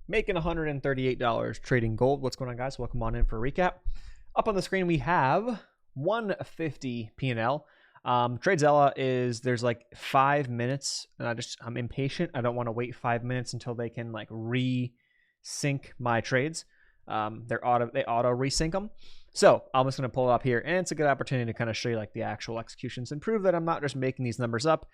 making $138 trading gold. What's going on, guys? Welcome on in for a recap. Up on the screen, we have 150 P&L. TradeZella is, there's like 5 minutes, and I'm impatient. I don't want to wait 5 minutes until they can like re-sync my trades. They auto resync them. So I'm just going to pull it up here, and it's a good opportunity to kind of show you like the actual executions and prove that I'm not just making these numbers up.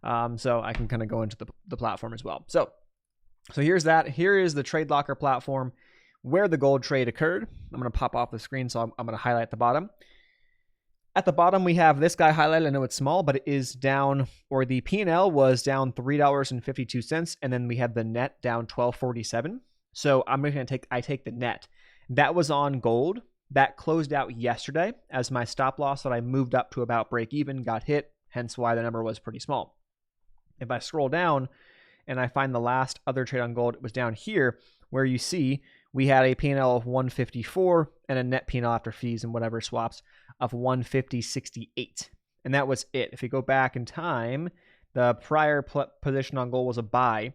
So I can kind of go into the platform as well. So here's that. Here is the Trade Locker platform where the gold trade occurred. I'm going to pop off the screen, so I'm going to highlight the bottom. At the bottom, we have this guy highlighted. I know it's small, but it is down, or the P&L was down $3.52, and then we had the net down $12.47. So I'm going to take the net. That was on gold. That closed out yesterday as my stop loss that I moved up to about break even got hit, hence why the number was pretty small. If I scroll down and I find the last other trade on gold, it was down here where you see we had a P&L of 154 and a net P&L after fees and whatever swaps of 150.68. And that was it. If you go back in time, the prior position on gold was a buy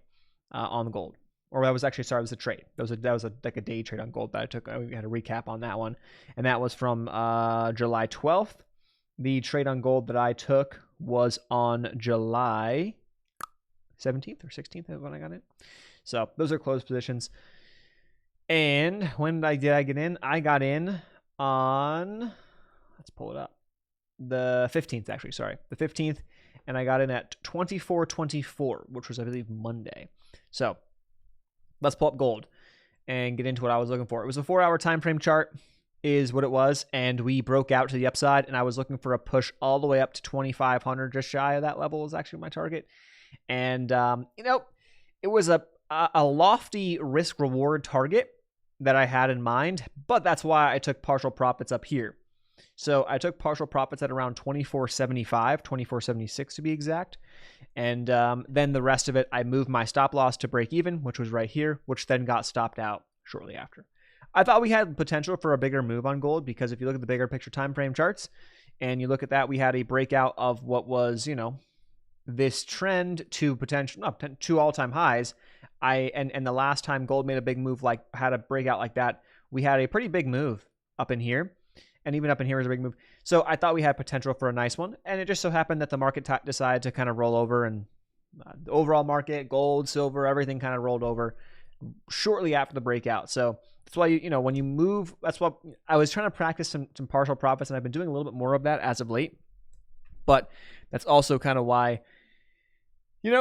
on gold. Or that was actually, sorry, it was a trade. That was like a day trade on gold that I took. We had a recap on that one. And that was from July 12th. The trade on gold that I took was on July 17th or 16th when I got in. So those are closed positions. And when did I get in? I got in on, let's pull it up, the 15th actually, sorry. The 15th. And I got in at 24.24, which was, I believe, Monday. So let's pull up gold and get into what I was looking for. It was a 4-hour time frame chart is what it was, and we broke out to the upside, and I was looking for a push all the way up to 2,500, just shy of that level was actually my target. And, it was a lofty risk-reward target that I had in mind, but that's why I took partial profits up here. So I took partial profits at around 24.75, 24.76 to be exact. And then the rest of it, I moved my stop loss to break even, which was right here, which then got stopped out shortly after. I thought we had potential for a bigger move on gold because if you look at the bigger picture time frame charts and you look at that, we had a breakout of what was, this trend to two all-time highs. And the last time gold made a big move, like had a breakout like that, we had a pretty big move up in here. And even up in here was a big move. So I thought we had potential for a nice one. And it just so happened that the market decided to kind of roll over, and the overall market, gold, silver, everything kind of rolled over shortly after the breakout. So that's why, when you move, that's what I was trying to practice some partial profits, and I've been doing a little bit more of that as of late. But that's also kind of why, you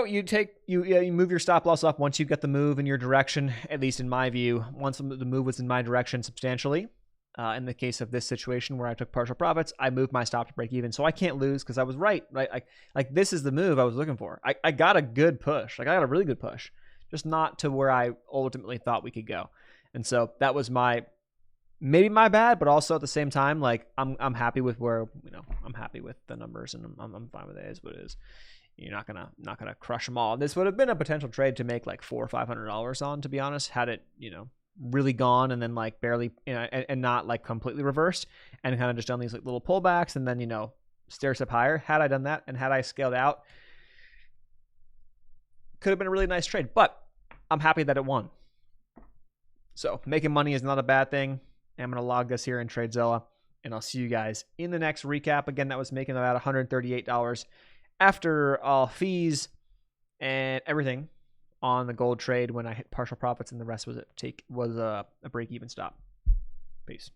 move your stop loss up once you get the move in your direction, at least in my view, once the move was in my direction substantially. In the case of this situation where I took partial profits, I moved my stop to break even. So I can't lose because I was right? Like this is the move I was looking for. I got a good push. Like I got a really good push, just not to where I ultimately thought we could go. And so that was maybe my bad, but also at the same time, like I'm happy with where, I'm happy with the numbers, and I'm fine with it as what it is. You're not gonna crush them all. This would have been a potential trade to make like $400 or $500 on, to be honest, had it, really gone and then like barely, and not like completely reversed and kind of just done these like little pullbacks and then, stair step higher. Had I done that and had I scaled out, could have been a really nice trade, but I'm happy that it won. So making money is not a bad thing. I'm going to log this here in TradeZella, and I'll see you guys in the next recap. Again, that was making about $138 after all fees and everything on the gold trade when I hit partial profits, and the rest was a break-even stop. Peace.